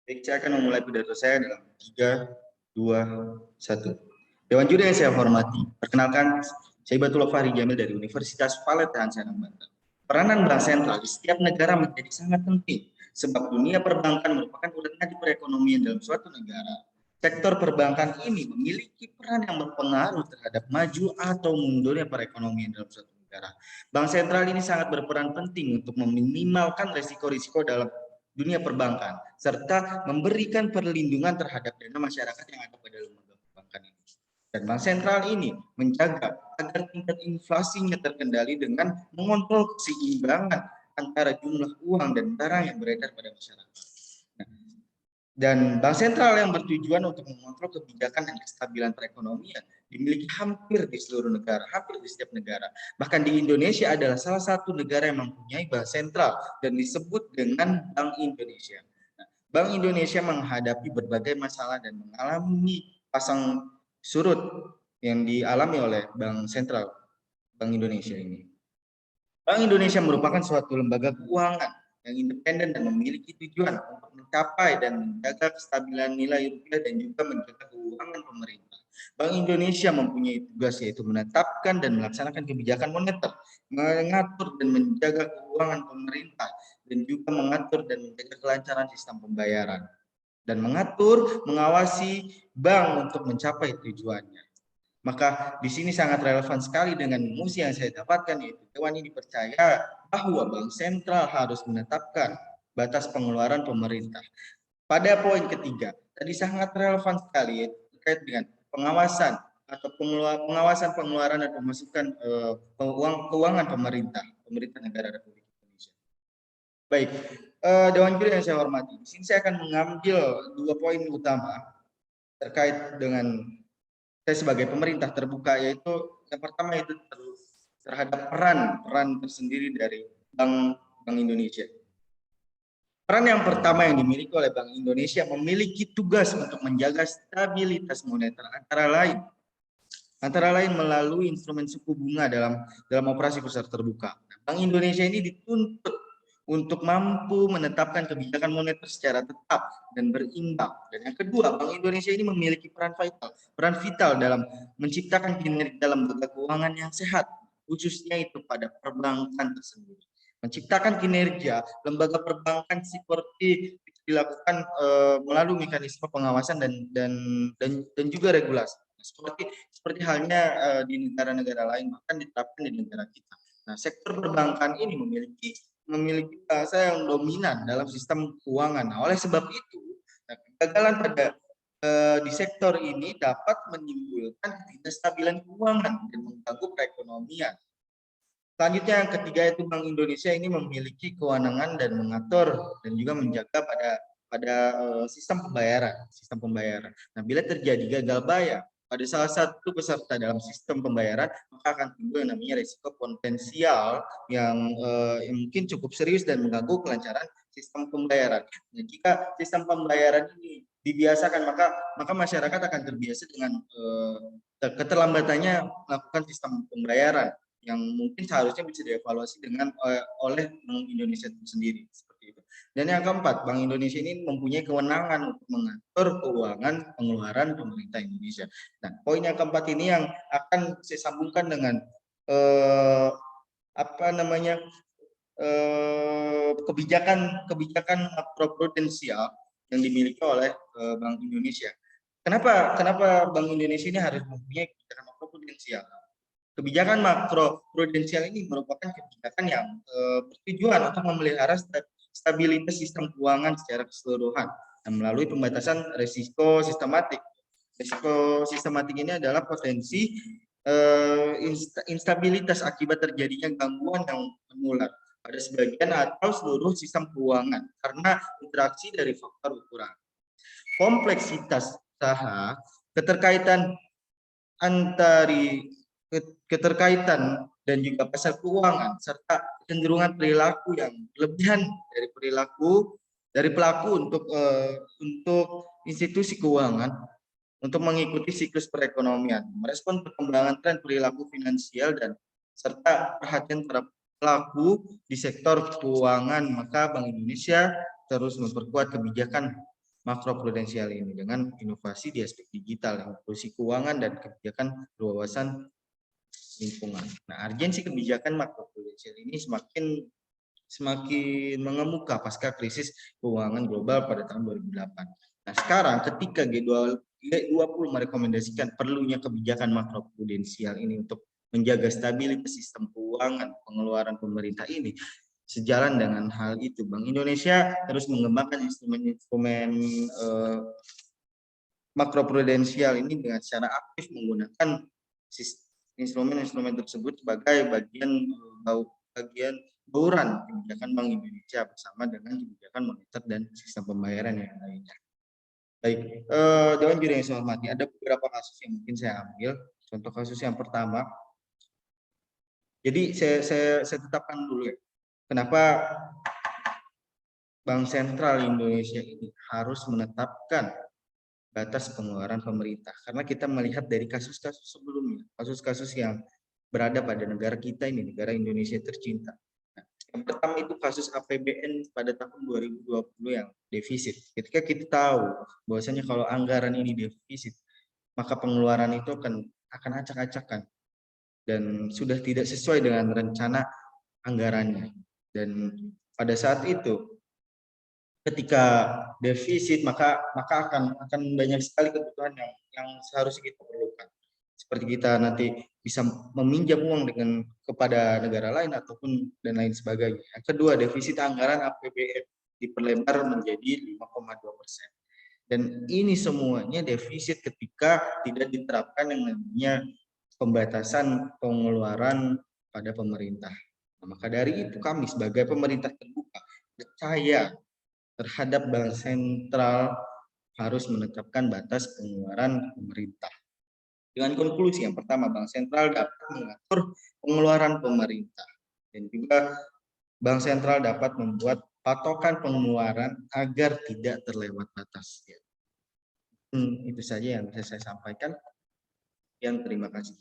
Baik, saya akan memulai pidato saya dalam 3, 2, 1. Dewan Juri yang saya hormati, perkenalkan, saya Batullah Fahri Jamil dari Universitas Paletan Serang, Banten. Peranan bank sentral di setiap negara menjadi sangat penting, sebab dunia perbankan merupakan urat nadi perekonomian dalam suatu negara. Sektor perbankan ini memiliki peran yang berpengaruh terhadap maju atau mundurnya perekonomian dalam suatu negara. Bank sentral ini sangat berperan penting untuk meminimalkan risiko-risiko dalam dunia perbankan, serta memberikan perlindungan terhadap dana masyarakat yang ada pada lembaga perbankan ini. Dan bank sentral ini menjaga agar tingkat inflasinya terkendali dengan mengontrol keseimbangan antara jumlah uang dan barang yang beredar pada masyarakat. Dan bank sentral yang bertujuan untuk mengontrol kebijakan dan kestabilan perekonomian dimiliki hampir di seluruh negara, hampir di setiap negara. Bahkan di Indonesia adalah salah satu negara yang mempunyai bank sentral dan disebut dengan Bank Indonesia. Nah, Bank Indonesia menghadapi berbagai masalah dan mengalami pasang surut yang dialami oleh Bank Sentral Bank Indonesia ini. Bank Indonesia merupakan suatu lembaga keuangan yang independen dan memiliki tujuan untuk mencapai dan menjaga kestabilan nilai rupiah dan juga menjaga keuangan pemerintah. Bank Indonesia mempunyai tugas yaitu menetapkan dan melaksanakan kebijakan moneter, mengatur dan menjaga keuangan pemerintah, dan juga mengatur dan menjaga kelancaran sistem pembayaran, dan mengatur, mengawasi bank untuk mencapai tujuannya. Maka di sini sangat relevan sekali dengan musi yang saya dapatkan, yaitu Dewan ini percaya bahwa bank sentral harus menetapkan batas pengeluaran pemerintah. Pada poin ketiga, tadi sangat relevan sekali yaitu terkait dengan pengawasan atau pengawasan pengeluaran dan pemasukan keuangan pemerintah negara Republik Indonesia. Baik, Dewan Juri yang saya hormati, di sini saya akan mengambil 2 poin utama terkait dengan saya sebagai pemerintah terbuka, yaitu yang pertama itu terhadap peran tersendiri dari Bank Indonesia. Peran yang pertama yang dimiliki oleh Bank Indonesia memiliki tugas untuk menjaga stabilitas moneter antara lain melalui instrumen suku bunga dalam operasi pasar terbuka. Bank Indonesia ini dituntut untuk mampu menetapkan kebijakan moneter secara tetap dan berimbang. Dan yang kedua, Bank Indonesia ini memiliki peran vital dalam menciptakan kinerja lembaga keuangan yang sehat, khususnya itu pada perbankan tersebut. Menciptakan kinerja lembaga perbankan seperti dilakukan melalui mekanisme pengawasan dan juga regulasi. Seperti halnya di negara-negara lain, bahkan diterapkan di negara kita. Nah, sektor perbankan ini memiliki bahasa yang dominan dalam sistem keuangan. Nah, oleh sebab itu, kegagalan di sektor ini dapat menimbulkan ketidakstabilan keuangan dan mengganggu perekonomian. Selanjutnya yang ketiga itu Bank Indonesia ini memiliki kewenangan dan mengatur dan juga menjaga pada sistem pembayaran. Nah, bila terjadi gagal bayar pada salah satu peserta dalam sistem pembayaran, maka akan timbul yang namanya risiko potensial yang mungkin cukup serius dan mengganggu kelancaran sistem pembayaran. Nah, jika sistem pembayaran ini dibiasakan, maka masyarakat akan terbiasa dengan keterlambatannya melakukan sistem pembayaran yang mungkin seharusnya bisa dievaluasi oleh Bank Indonesia itu sendiri, seperti itu. Dan yang keempat, Bank Indonesia ini mempunyai kewenangan untuk mengatur keuangan pengeluaran pemerintah Indonesia. Nah, poin yang keempat ini yang akan saya sambungkan dengan kebijakan makroprudensial yang dimiliki oleh Bank Indonesia. Kenapa Bank Indonesia ini harus mempunyai kebijakan makroprudensial? Kebijakan makroprudensial ini merupakan kebijakan yang bertujuan untuk memelihara stabilitas sistem keuangan secara keseluruhan dan melalui pembatasan risiko sistematik. Risiko sistematik ini adalah potensi instabilitas akibat terjadinya gangguan yang menular pada sebagian atau seluruh sistem keuangan karena interaksi dari faktor ukuran. Kompleksitas usaha, keterkaitan dan juga pasar keuangan serta kecenderungan perilaku yang berlebihan dari pelaku untuk institusi keuangan untuk mengikuti siklus perekonomian, merespon perkembangan tren perilaku finansial dan serta perhatian terhadap pelaku di sektor keuangan, maka Bank Indonesia terus memperkuat kebijakan makroprudensial ini dengan inovasi di aspek digital, inklusi keuangan dan kebijakan berwawasan lingkungan. Nah, urgensi kebijakan makroprudensial ini semakin mengemuka pasca krisis keuangan global pada tahun 2008. Nah, sekarang ketika G20 merekomendasikan perlunya kebijakan makroprudensial ini untuk menjaga stabilitas sistem keuangan pengeluaran pemerintah ini, sejalan dengan hal itu, Bank Indonesia terus mengembangkan instrumen-instrumen makroprudensial ini dengan secara aktif menggunakan instrumen-instrumen tersebut sebagai bagian bauran kebijakan Bank Indonesia bersama dengan kebijakan moneter dan sistem pembayaran yang lainnya. Baik, Dewan Juri yang saya hormati, ada beberapa kasus yang mungkin saya ambil. Contoh kasus yang pertama, jadi saya tetapkan dulu ya, kenapa Bank Sentral Indonesia ini harus menetapkan batas pengeluaran pemerintah. Karena kita melihat dari kasus-kasus sebelumnya, kasus-kasus yang berada pada negara kita ini, negara Indonesia tercinta. Nah, yang pertama itu kasus APBN pada tahun 2020 yang defisit. Ketika kita tahu bahwasanya kalau anggaran ini defisit, maka pengeluaran itu akan acak-acakan dan sudah tidak sesuai dengan rencana anggarannya. Dan pada saat itu ketika defisit maka akan banyak sekali kebutuhan yang seharusnya kita perlukan. Seperti kita nanti bisa meminjam uang kepada negara lain ataupun dan lain sebagainya. Yang kedua, defisit anggaran APBN diperlebar menjadi 5,2%. Dan ini semuanya defisit ketika tidak diterapkan yang namanya pembatasan pengeluaran pada pemerintah. Nah, maka dari itu kami sebagai pemerintah terbuka percaya terhadap Bank Sentral harus menetapkan batas pengeluaran pemerintah. Dengan konklusi yang pertama, Bank Sentral dapat mengatur pengeluaran pemerintah dan juga Bank Sentral dapat membuat patokan pengeluaran agar tidak terlewat batas. Itu saja yang bisa saya sampaikan. Terima kasih.